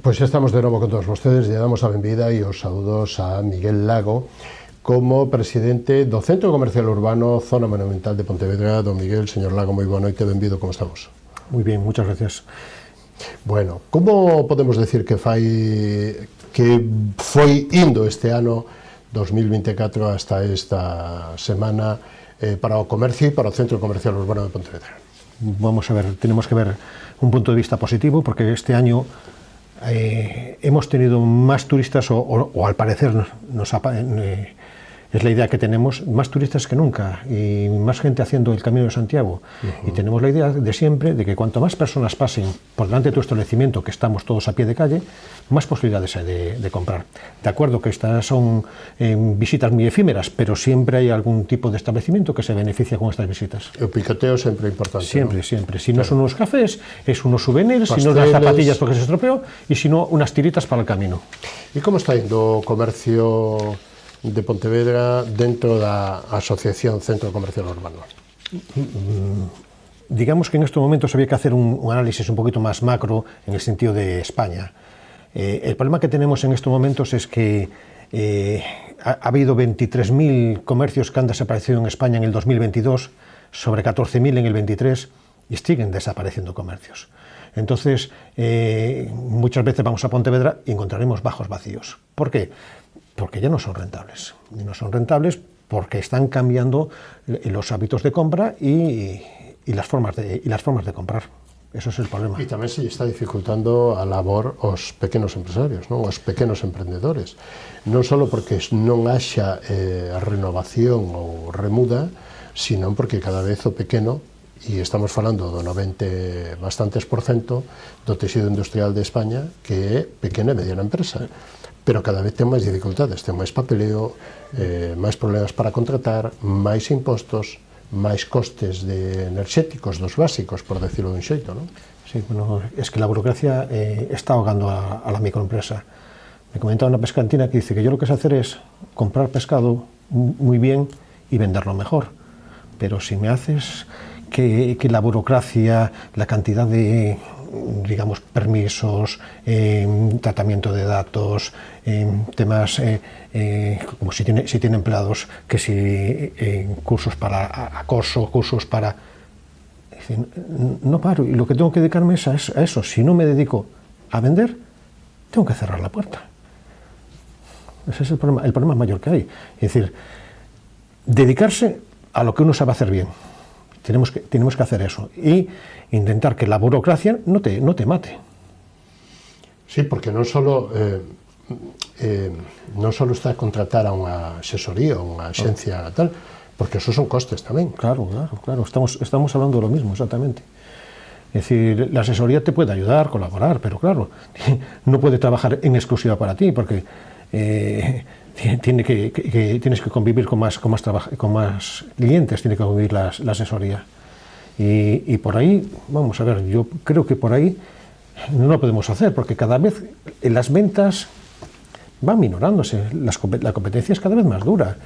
Pois xa estamos de novo con todos vostedes, lle damos a benvida e os saúdos a Miguel Lago como presidente do Centro Comercial Urbano Zona Monumental de Pontevedra. Don Miguel, señor Lago, moi boa noite, benvido, como estamos? Moi ben, muchas gracias. Bueno, como podemos decir que foi indo este ano 2024 hasta esta semana para o comercio e para o Centro Comercial Urbano de Pontevedra? Vamos a ver, tenemos que ver un punto de vista positivo, porque este año hemos tenido más turistas, o al parecer es la idea que tenemos, más turistas que nunca y más gente haciendo el Camino de Santiago. Y tenemos la idea de siempre de que cuanto más personas pasen por delante de tu establecimiento, que estamos todos a pie de calle, más posibilidades hay de comprar. De acuerdo que estas son visitas muy efímeras, pero siempre hay algún tipo de establecimiento que se beneficia con estas visitas. El picoteo siempre importante. Siempre, ¿no? Siempre. Si no son unos cafés, es unos souvenirs, si no unas zapatillas porque se estropeó, y si no unas tiritas para el camino. E como está indo o comercio de Pontevedra dentro da Asociación Centro Comercial Urbano? Digamos que en estos momentos había que hacer un análisis un poquito más macro en el sentido de España. El problema que tenemos en estos momentos es que ha habido 23.000 comercios que han desaparecido en España en el 2022, sobre 14.000 en el 23, y siguen desapareciendo comercios. Entonces, muchas veces vamos a Pontevedra y encontraremos bajos vacíos. ¿Por qué? Porque ya no son rentables. Y no son rentables porque están cambiando los hábitos de compra y las formas de comprar. Eso es el problema. E tamén se está dificultando a labor aos pequenos empresarios, non? Aos pequenos emprendedores. Non só porque non haxa renovación ou remuda, sino porque cada vez o pequeno, e estamos falando do 90 bastantes % do tecido industrial de España, que é pequena e mediana empresa. Pero cada vez ten máis dificultades, ten máis papeleo, máis problemas para contratar, máis impostos, máis costes enerxéticos dos básicos, por decirlo de un xeito, non? Sí, bueno, es que la burocracia está ahogando a la microempresa. Me comentaba una pescantina que dice que yo lo que sé hacer es comprar pescado muy bien y venderlo mejor, pero si me haces que la burocracia, la cantidad de, digamos, permisos, tratamiento de datos, temas como si tiene empleados, que si cursos para acoso, cursos para... No paro, y lo que tengo que dedicarme es a eso. Si no me dedico a vender, tengo que cerrar la puerta. Ese es el problema mayor que hay. Es decir, dedicarse a lo que uno sabe hacer bien. Tenemos que hacer eso y intentar que la burocracia no te mate. Sí, porque non só está a contratar a unha asesoría ou unha axencia tal, porque esos son costes tamén. Claro. Estamos hablando de lo mismo, exactamente. Es decir, la asesoría te puede ayudar, colaborar, pero claro, no puede trabajar en exclusiva para ti, porque tienes que convivir con más clientes, tiene que convivir la asesoría. Y por ahí, vamos a ver, yo creo que por ahí no lo podemos hacer, porque cada vez las ventas van minorándose, la competencia es cada vez más dura.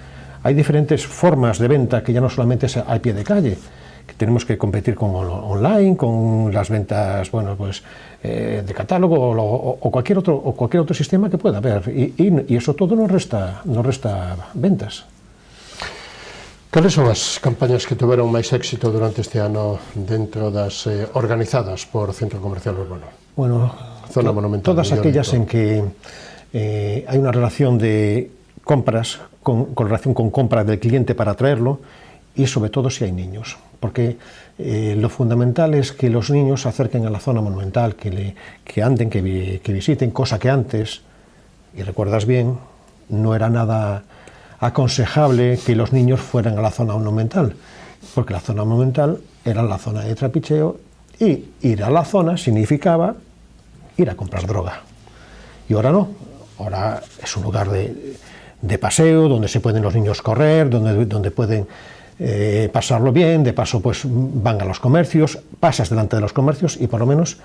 Hay diferentes formas de venta que ya no solamente es al pie de calle, que tenemos que competir con online, con las ventas, bueno, pues de catálogo o cualquier otro sistema que pueda haber, y eso todo nos resta ventas. Cales son as campañas que tuveron máis éxito durante este ano dentro das organizadas por Centro Comercial Urbano? Bueno, Zona Monumental, todas aquellas en que hay una relación de compras con relación con compra del cliente para atraerlo, y sobre todo si hay niños, porque lo fundamental es que los niños se acerquen a la zona monumental, que anden, que visiten, cosa que antes, y recuerdas bien, no era nada aconsejable que los niños fueran a la zona monumental, porque la zona monumental era la zona de trapicheo, y ir a la zona significaba ir a comprar droga. Y ahora no, ahora es un lugar de paseo, donde se pueden los niños correr, donde pueden pasarlo bien, de paso pues van a los comercios, pasas delante de los comercios, y por lo menos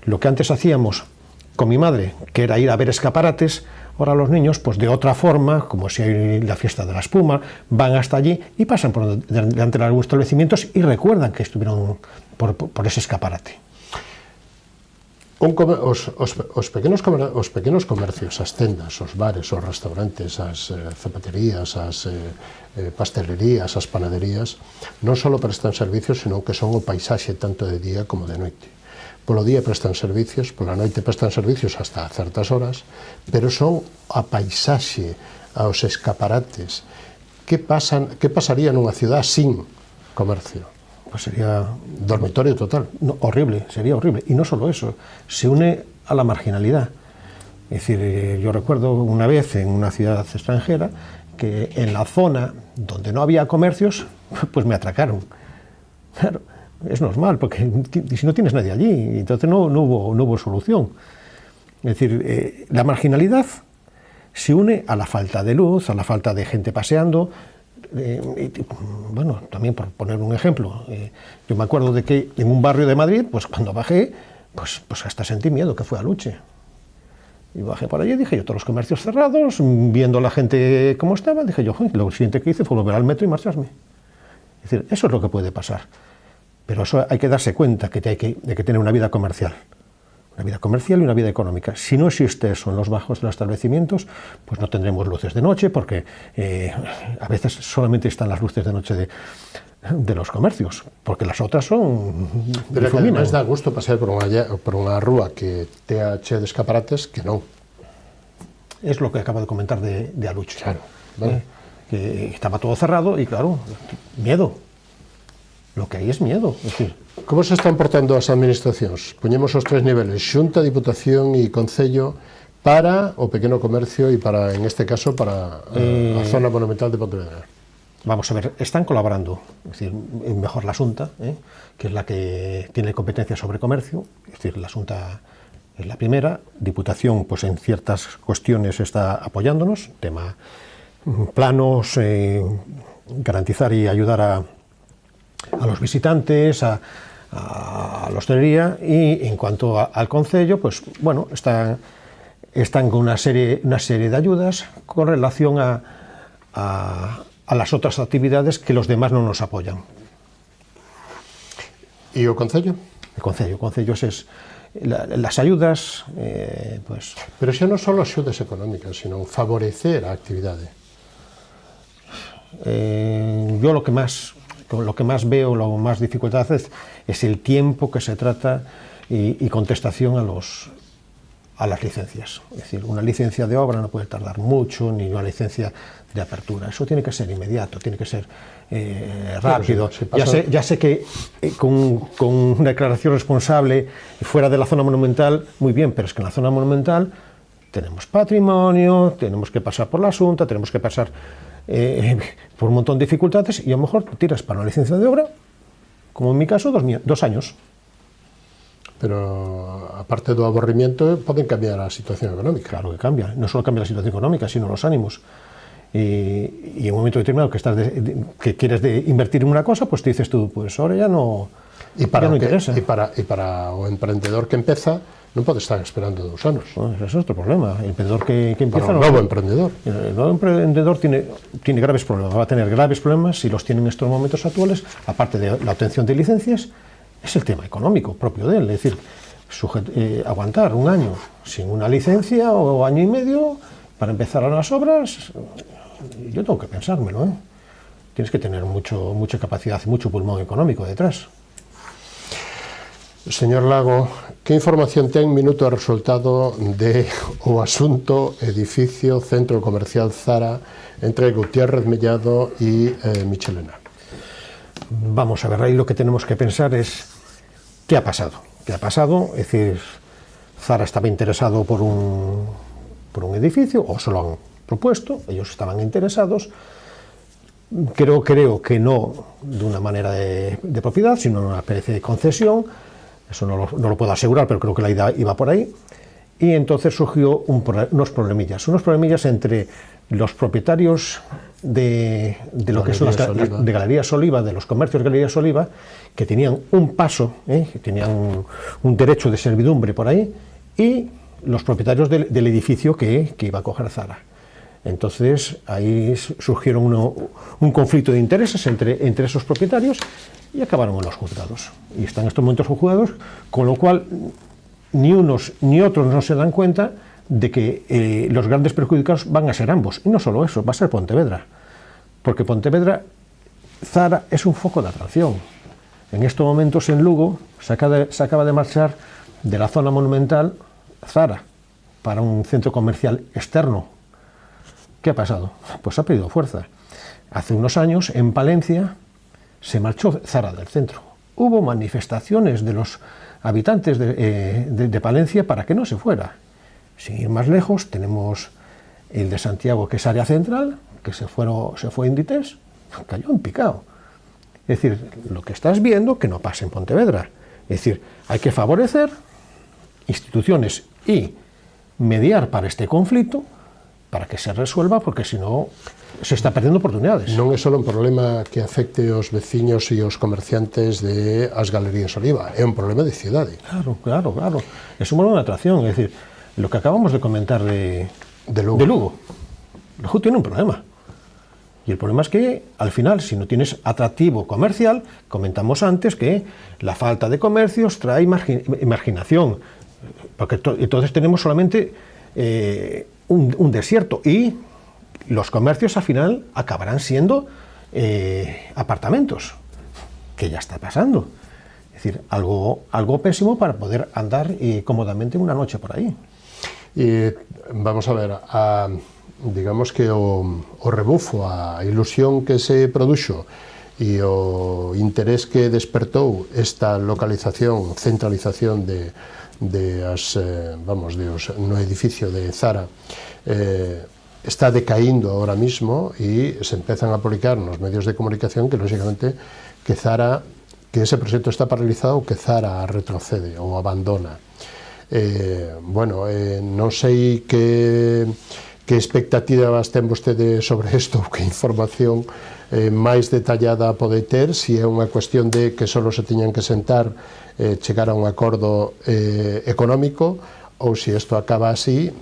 lo que antes hacíamos con mi madre, que era ir a ver escaparates, ahora los niños, pues de otra forma, como si hay la fiesta de la espuma, van hasta allí y pasan por delante de algunos establecimientos y recuerdan que estuvieron por ese escaparate. Os pequenos comercios, as tendas, os bares, os restaurantes, as zapaterías, as pastelerías, as panaderías, non só prestan servicios, senón que son o paisaxe tanto de día como de noite. Polo día prestan servicios, pola noite prestan servicios hasta certas horas, pero son a paisaxe, aos escaparates. Que pasaría nunha ciudad sin comercio? Pues sería dormitorio total. No, horrible, sería horrible. Y no solo eso, se une a la marginalidad. Es decir, yo recuerdo una vez en una ciudad extranjera que en la zona donde no había comercios, pues me atracaron. Claro, es normal, porque si no tienes nadie allí, entonces no hubo solución. Es decir, la marginalidad se une a la falta de luz, a la falta de gente paseando. Bueno, también por poner un ejemplo, yo me acuerdo de que en un barrio de Madrid, pues cuando bajé, pues hasta sentí miedo, que fue a Luche. Y bajé por allí, dije yo, todos los comercios cerrados, viendo a la gente cómo estaba, dije yo, lo siguiente que hice fue volver al metro y marcharme. Es decir, eso es lo que puede pasar. Pero eso hay que darse cuenta de que hay que tener una vida comercial. Una vida comercial y una vida económica. Si no existe eso en los bajos de los establecimientos, pues no tendremos luces de noche, porque a veces solamente están las luces de noche de los comercios, porque las otras son... Pero que además da gusto pasear por unha rúa que tea che de escaparates que non. Es lo que acabo de comentar de Aluche. Claro, vale. Que estaba todo cerrado y claro, miedo. Lo que hai es miedo. Es decir, como se están portando as administracións? Poñemos os tres niveles, Xunta, Diputación e Concello, para o pequeno comercio e para, en este caso, para a zona monumental de Pontevedra. Vamos a ver, están colaborando, es decir, mejor la Xunta, que es la que tiene competencia sobre comercio, es decir, la Xunta es la primera, Diputación, pues en ciertas cuestiones está apoyándonos, tema planos, garantizar y ayudar a los visitantes, a la hostelería, y en cuanto al Concello, pues bueno, están con una serie de ayudas con relación a las otras actividades que los demás no nos apoyan. ¿Y o Concello? El Concello es las ayudas, pues... Pero xa non só axudas económicas, sino favorecer a actividade. Yo lo que más veo, lo más dificultad es el tiempo que se trata y contestación a las licencias. Es decir, una licencia de obra no puede tardar mucho, ni una licencia de apertura. Eso tiene que ser inmediato, tiene que ser rápido. Ya sé que con una declaración responsable fuera de la zona monumental, muy bien, pero es que en la zona monumental tenemos patrimonio, tenemos que pasar por la Xunta, tenemos que pasar por un montón de dificultades, y a lo mejor tiras para una licencia de obra, como en mi caso, 2 años. Pero aparte do aborrimiento, poden cambiar a situación económica. Claro que cambia, no solo cambia la situación económica, sino los ánimos. Y en un momento determinado que quieres invertir en una cosa, pues te dices tú, pues ahora ya no interesa. E para o emprendedor que empeza, non pode estar esperando 2 anos. Bueno, ese es otro problema. El emprendedor que empieza... Para un nuevo emprendedor. El nuevo emprendedor tiene graves problemas. Va a tener graves problemas si los tiene en estos momentos actuales, aparte de la obtención de licencias, es el tema económico propio de él. Es decir, aguantar un año sin una licencia o año y medio para empezar a las obras, yo tengo que pensármelo. Tienes que tener mucha capacidad y mucho pulmón económico detrás. Señor Lago, que información ten minuto de resultado o asunto edificio Centro Comercial Zara entre Gutiérrez Mellado y Michelena? Vamos a ver, ahí lo que tenemos que pensar es ¿qué ha pasado? ¿Qué ha pasado? Es decir, Zara estaba interesado por un edificio, o se lo han propuesto, ellos estaban interesados. Creo que no de una manera de propiedad, sino una especie de concesión. Eso no lo puedo asegurar, pero creo que la idea iba por ahí. Y entonces surgió unos problemillas entre los propietarios de lo que son de Galerías Oliva, de los comercios Galerías Oliva, que tenían un paso, que tenían un derecho de servidumbre por ahí, y los propietarios del edificio que iba a coger Zara. Entonces ahí surgieron un conflicto de intereses entre esos propietarios y acabaron en los juzgados. Y están en estos momentos juzgados, con lo cual ni unos ni otros no se dan cuenta de que los grandes perjudicados van a ser ambos. Y no solo eso, va a ser Pontevedra. Porque Pontevedra, Zara es un foco de atracción. En estos momentos en Lugo se acaba de marchar de la zona monumental Zara para un centro comercial externo. ¿Qué ha pasado? Pues ha perdido fuerza. Hace unos años en Palencia se marchó Zara del centro. Hubo manifestaciones de los habitantes de Palencia para que no se fuera. Sin ir más lejos, tenemos el de Santiago, que es área central, que se fue Inditex, cayó en picado. Es decir, lo que estás viendo, que no pase en Pontevedra. Es decir, hay que favorecer instituciones y mediar para este conflicto para que se resuelva, porque si no se está perdiendo oportunidades. Non é só un problema que afecte os veciños e os comerciantes de as Galerías Oliva, é un problema de cidade. Claro. Es un problema de atracción. Es decir, lo que acabamos de comentar de Lugo. Lugo tiene un problema. Y el problema es que, al final, si no tienes atractivo comercial, comentamos antes que la falta de comercios trae marginación. Porque entonces tenemos solamente un desierto, y los comercios al final acabarán siendo apartamentos, que ya está pasando. Es decir, algo pésimo para poder andar cómodamente una noche por ahí. E vamos a ver, digamos que o rebufo, a ilusión que se produxo e o interés que despertou esta localización, centralización no edificio de Zara, está decaindo ahora mismo, e se empezan a publicar nos medios de comunicación que, lógicamente, que ese proxecto está paralizado, que Zara retrocede ou abandona. Non sei que expectativas ten vostede sobre isto, que información máis detallada pode ter, se é unha cuestión de que só se tiñan que sentar, chegar a un acordo económico, ou se isto acaba así,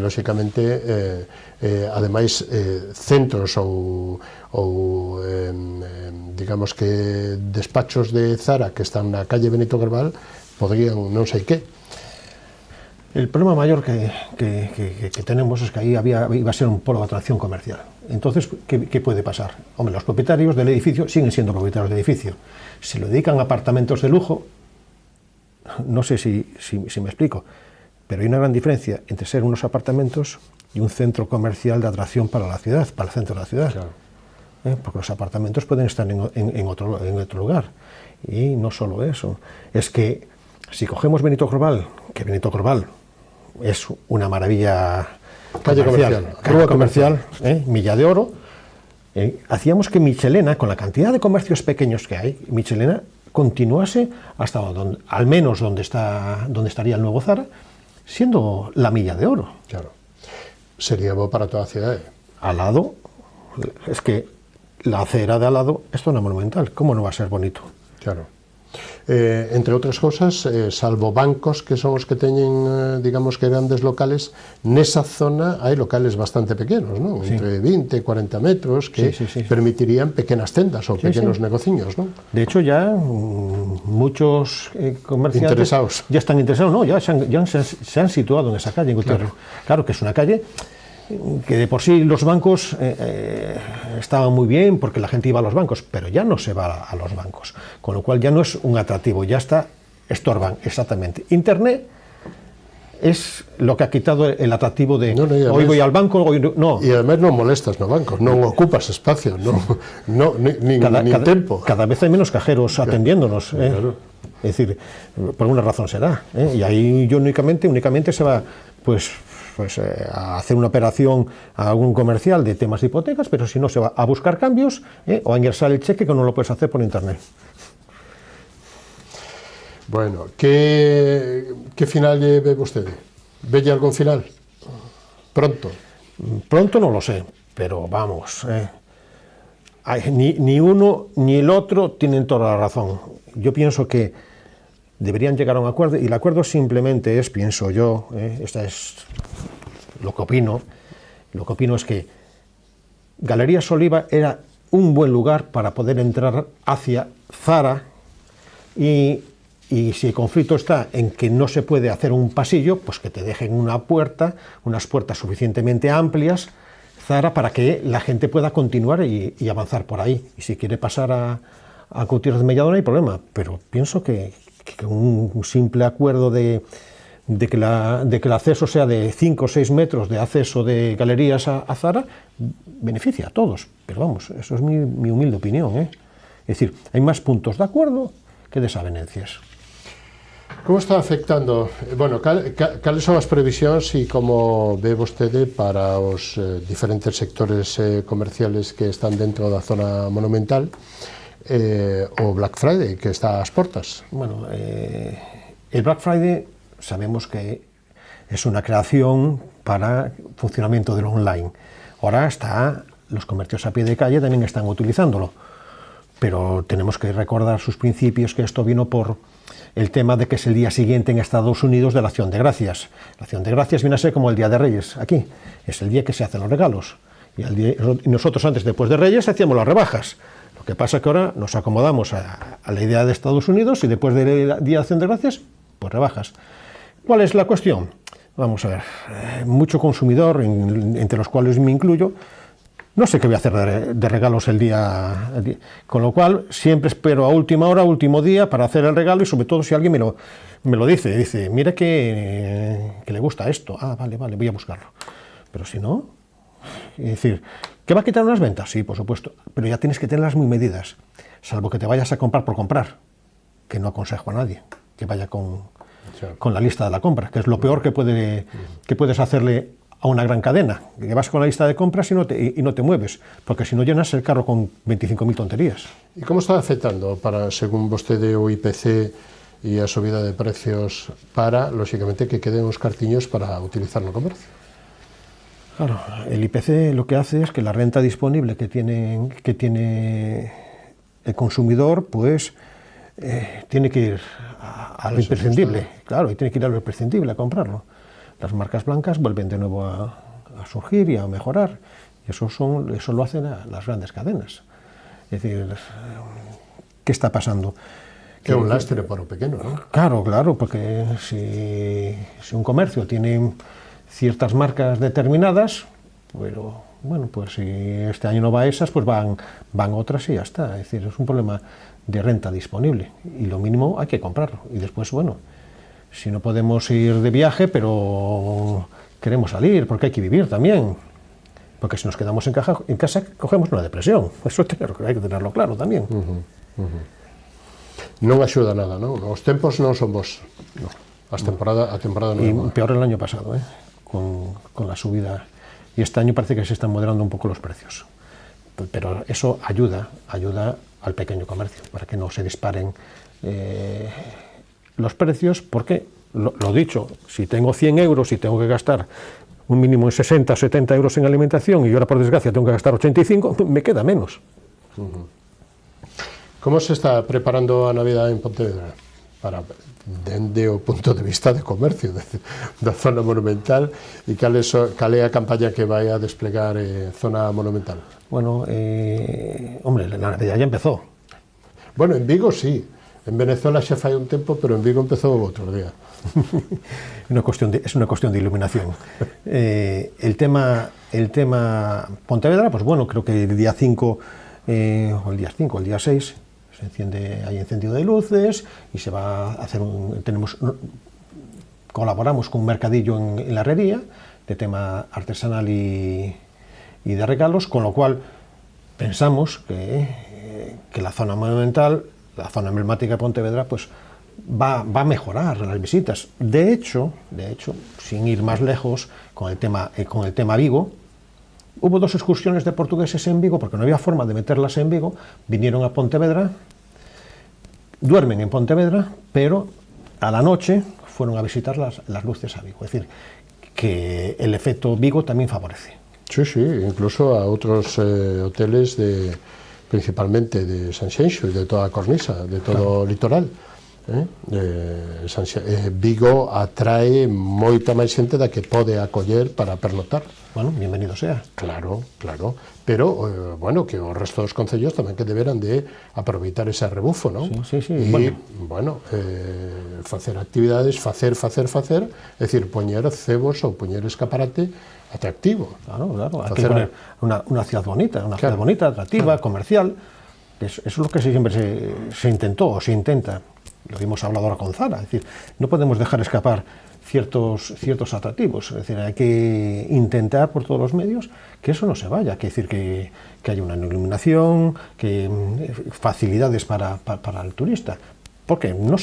lógicamente, ademais, centros ou digamos que despachos de Zara que están na calle Benito Grabal podrían non sei que. El problema mayor que tenemos es que ahí iba a ser un polo de atracción comercial. Entonces, ¿qué puede pasar? Hombre, los propietarios del edificio siguen siendo propietarios del edificio. Si lo dedican a apartamentos de lujo, no sé si me explico, pero hay una gran diferencia entre ser unos apartamentos y un centro comercial de atracción para la ciudad, para el centro de la ciudad. Claro. Porque los apartamentos pueden estar en otro lugar. Y no solo eso, es que si cogemos Benito Grabal, que Benito Grabal es una maravilla comercial, Milla de Oro, hacíamos que Michelena, con la cantidad de comercios pequeños que hay, Michelena continuase hasta al menos donde estaría el nuevo Zara, siendo la Milla de Oro. Claro. Sería bo para toda a cidade. Al lado, es que la acera de al lado es zona monumental, ¿cómo no va a ser bonito? Claro. Entre outras cosas, salvo bancos que son os que teñen, digamos que grandes locales, nesa zona hai locales bastante pequenos, non? Sí. Entre 20 e 40 metros, que sí. Permitirían pequenas tendas ou pequenos negociños, non? De hecho, ya muchos comerciantes interesados. Ya están interesados, ¿no? Ya se han situado en esa calle. Claro que es una calle que de por sí los bancos estaban muy bien porque la gente iba a los bancos, pero ya no se va a los bancos, con lo cual ya no es un atractivo, ya estorban, exactamente. Internet es lo que ha quitado el atractivo de hoy voy al banco, hoy no. E además non molestas no banco, non ocupas espacio, ni tempo. Cada vez hay menos cajeros atendiéndonos. Claro. Es decir, por una razón será. Y ahí yo únicamente se va pues a hacer una operación a algún comercial de temas de hipotecas, pero si no se va a buscar cambios o a ingresar el cheque, que no lo puedes hacer por internet. Bueno, que final ve vostede? Velle algún final? Pronto? Pronto no lo sé, pero vamos, ni uno ni el otro tienen toda la razón. Yo pienso que deberían llegar a un acuerdo, y el acuerdo simplemente es, pienso yo, esta es lo que opino es que Galerías Oliva era un buen lugar para poder entrar hacia Zara y Y si el conflicto está en que no se puede hacer un pasillo, pues que te dejen una puerta, unas puertas suficientemente amplias, Zara, para que la gente pueda continuar y avanzar por ahí. Y si quiere pasar a Gutiérrez de Mellado no hay problema, pero pienso que un simple acuerdo de que el acceso sea de 5 o 6 metros de acceso de galerías a Zara beneficia a todos. Pero vamos, eso es mi humilde opinión, ¿eh? Es decir, hay más puntos de acuerdo que desavenencias. Como está afectando, bueno, cales son as previsións e como ve vostede para os diferentes sectores comerciales que están dentro da zona monumental o Black Friday, que está ás portas? Bueno, el Black Friday sabemos que es una creación para funcionamiento del online. Ahora los comercios a pie de calle también están utilizándolo, pero tenemos que recordar sus principios, que esto vino por el tema de que es el día siguiente en Estados Unidos de la Acción de Gracias. La Acción de Gracias viene a ser como el Día de Reyes aquí, es el día que se hacen los regalos. Y nosotros antes, después de Reyes, hacíamos las rebajas. Lo que pasa es que ahora nos acomodamos a la idea de Estados Unidos y después del Día de Acción de Gracias, pues rebajas. ¿Cuál es la cuestión? Vamos a ver, mucho consumidor, entre los cuales me incluyo, no sé qué voy a hacer de regalos el día, con lo cual siempre espero a última hora, último día, para hacer el regalo, y sobre todo si alguien me lo dice, mira que le gusta esto, vale, voy a buscarlo. Pero si no, es decir, ¿qué va a quitar unas ventas? Sí, por supuesto, pero ya tienes que tenerlas muy medidas, salvo que te vayas a comprar por comprar, que no aconsejo a nadie que vaya con la lista de la compra, que es lo peor que puedes hacerle a una gran cadena, que vas con la lista de compras y no te mueves, porque si no llenas el carro con 25.000 tonterías. E como está afectando, según vostede, o IPC e a subida de precios para, lóxicamente, que queden os cartiños para utilizar no comercio? Claro, el IPC lo que hace es que la renta disponible que tiene el consumidor, pues tiene que ir a lo imprescindible, claro, y tiene que ir a lo imprescindible a comprarlo. Las marcas blancas vuelven de nuevo a surgir y a mejorar, y eso lo hacen las grandes cadenas. Es decir, ¿qué está pasando? Que é un lastre para o pequeno, ¿no? Claro, porque si un comercio tiene ciertas marcas determinadas, pero bueno, pues si este año no va a esas, pues van otras y ya está. Es decir, es un problema de renta disponible, y lo mínimo hay que comprarlo, y después, bueno, si no podemos ir de viaje, pero queremos salir, porque hay que vivir también. Porque si nos quedamos en casa cogemos una depresión. Eso hay que tenerlo claro también. Non axuda nada, non? Os tempos non son bons. No. A temporada non é boa. Y peor el año pasado, con la subida. Y este año parece que se están moderando un poco los precios. Pero eso ayuda al pequeño comercio, para que no se disparen los precios, porque, lo dicho, si tengo 100 euros y tengo que gastar un mínimo de 60 o 70 euros en alimentación, y ahora por desgracia tengo que gastar 85, me queda menos. Como se está preparando a Navidad en Pontevedra? Dende o punto de vista de comercio da zona monumental, e cal é a campaña que vai a desplegar zona monumental? Bueno, hombre, la Navidad ya empezó. Bueno, en Vigo sí. En Venezuela xa fai un tempo, pero en Vigo empezou outro día. Es una cuestión de iluminación. El tema Pontevedra, pues bueno, creo que el día 5, o el día 6, hay encendido de luces, y se va a hacer colaboramos con un mercadillo en la herrería, de tema artesanal y de regalos, con lo cual pensamos que la zona monumental, la zona emblemática de Pontevedra, pues va a mejorar las visitas. De hecho, sin ir más lejos, con el tema Vigo, hubo 2 excursiones de portugueses en Vigo, porque no había forma de meterlas en Vigo, vinieron a Pontevedra, duermen en Pontevedra, pero a la noche fueron a visitar las luces a Vigo. Es decir, que el efecto Vigo también favorece. Sí, incluso a otros hoteles principalmente de Sanxenxo y de toda a Cornisa, de todo o litoral. Vigo atrae moita máis xente da que pode acoller para pernotar. Bueno, bienvenido sea. Claro, claro. Pero, bueno, que o resto dos concellos tamén que deberan de aproveitar ese rebufo, non? Sí. E, bueno, facer actividades, facer, é dicir, poñer cebos ou poñer escaparate atractivo. Claro, hay que poner una ciudad bonita, ciudad bonita, atractiva, comercial. Eso es lo que siempre se intentó o se intenta. Lo hemos hablado ahora con Zara, es decir, no podemos dejar escapar ciertos atractivos, es decir, hay que intentar por todos los medios que eso no se vaya, que decir que haya una iluminación, que facilidades para el turista, porque no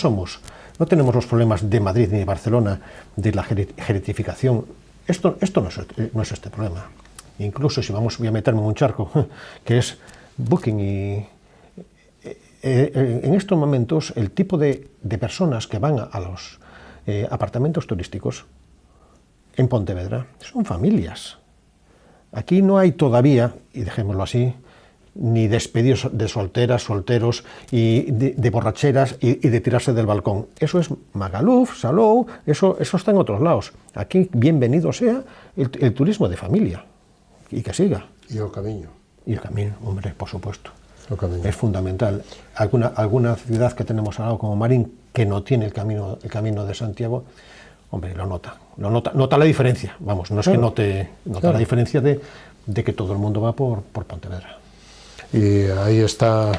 tenemos los problemas de Madrid ni de Barcelona de la gentrificación. Esto no es este problema. Incluso si voy a meterme en un charco, que es Booking y en estos momentos el tipo de personas que van a los apartamentos turísticos en Pontevedra son familias. Aquí no hay todavía, y dejémoslo así, ni despedidos de solteras, solteros y de borracheras y de tirarse del balcón. Eso es Magaluf, Salou, eso está en otros lados. Aquí bienvenido sea el turismo de familia y que siga. Y el camino. Y el camino, hombre, por supuesto. Es fundamental. Alguna ciudad que tenemos al lado como Marín que no tiene el camino de Santiago, hombre, nota la diferencia. Vamos, no es que nota la diferencia de que todo el mundo va por Pontevedra. Y ahí está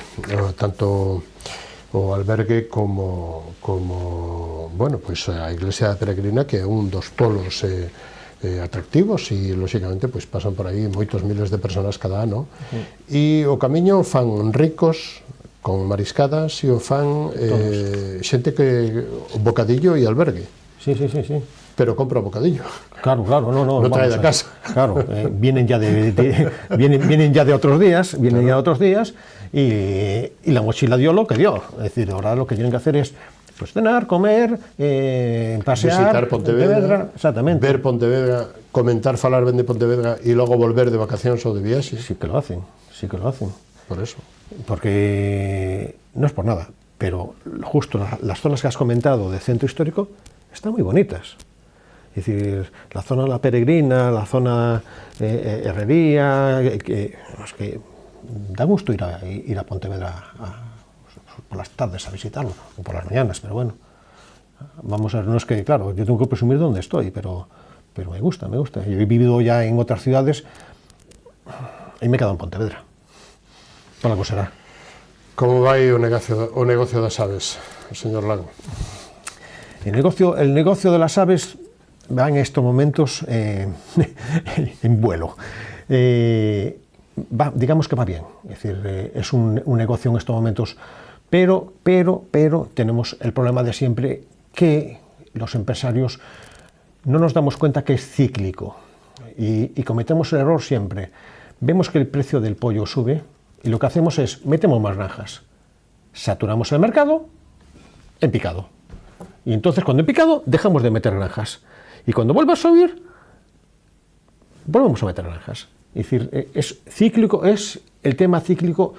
tanto o albergue como bueno, pues a Iglesia Peregrina, que é un dos polos atractivos, e lóxicamente pues pasan por aí moitos miles de personas cada ano, e o camiño fan ricos con mariscadas e o fan xente que bocadillo e albergue. Sí. Pero compra bocadillo. Claro, no trae de casa. Claro, vienen ya de otros días, y la mochila dio lo que dio. Es decir, ahora lo que tienen que hacer es pues cenar, comer, pasear, visitar Pontevedra, exactamente. Ver Pontevedra, comentar, falar ben de Pontevedra e logo volver de vacacións ou de viaxe. Sí que lo hacen. Por eso. Porque no es por nada, pero justo las zonas que has comentado de centro histórico están muy bonitas. Es decir, la zona La Peregrina, la zona Herrería, que da gusto ir a Pontevedra por las tardes a visitarlo, o por las mañanas, pero bueno, vamos a ver, no es que, claro, yo tengo que presumir dónde estoy, pero me gusta. Yo he vivido ya en otras ciudades y me he quedado en Pontevedra. Por algo será. Como vai o negocio das aves, señor Lago? El negocio de las aves va en estos momentos en vuelo. Digamos que va bien, es decir, es un negocio en estos momentos, pero tenemos el problema de siempre, que los empresarios no nos damos cuenta que es cíclico y cometemos el error siempre. Vemos que el precio del pollo sube y lo que hacemos es metemos más granjas, saturamos el mercado en picado, y entonces cuando en picado dejamos de meter granjas, y cuando vuelva a subir volvemos a meter granjas. Es decir, es cíclico, es el tema cíclico,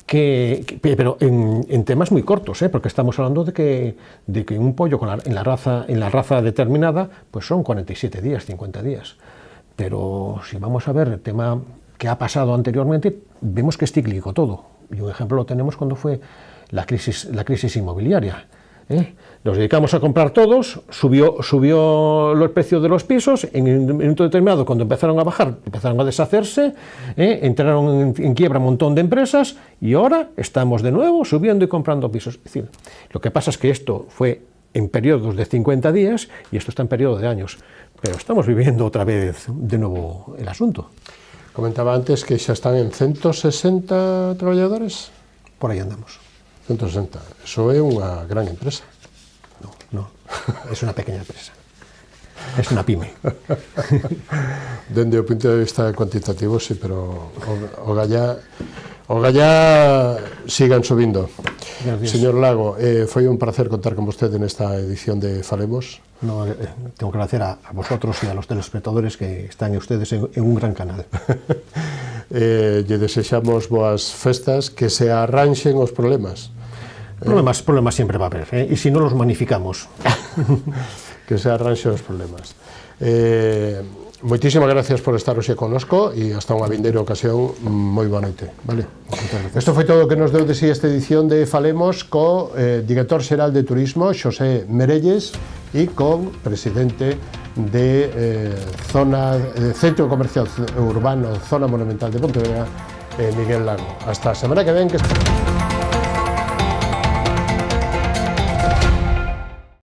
pero en temas muy cortos, porque estamos hablando de que un pollo en la raza determinada pues son 47 días, 50 días. Pero si vamos a ver el tema que ha pasado anteriormente, vemos que es cíclico todo. Y un ejemplo lo tenemos cuando fue la crisis inmobiliaria. Nos dedicamos a comprar todos, subió el precio de los pisos, en un momento determinado, cuando empezaron a bajar, empezaron a deshacerse, entraron en quiebra un montón de empresas, y ahora estamos de nuevo subiendo y comprando pisos. Es decir, lo que pasa es que esto fue en periodos de 50 días y esto está en periodo de años, pero estamos viviendo otra vez de nuevo el asunto. Comentaba antes que xa están en 160 traballadores. Por aí andamos. 160. Eso é unha gran empresa. No, es una pequeña empresa. Es una pyme. Dende o punto de vista cuantitativo, sí, pero o gallá sigan subindo. Señor Lago, foi un placer contar con vostede nesta edición de Falemos. No, tengo que agradecer a vosotros y a los telespectadores que están ustedes en un gran canal. Lle desexamos boas festas, que se arranxen os problemas. Problemas siempre va a haber, y si no los magnificamos. Que se arranxen os problemas. Moitísimas gracias por estar hoxe connosco e hasta unha vindeira ocasión. Moi boa noite. Vale. Isto foi todo o que nos deu de si esta edición de Falemos co director xeral de Turismo, Xosé Merelles, e con presidente de Centro Comercial Urbano Zona Monumental de Pontevedra, Miguel Lago. Hasta a semana que ven, que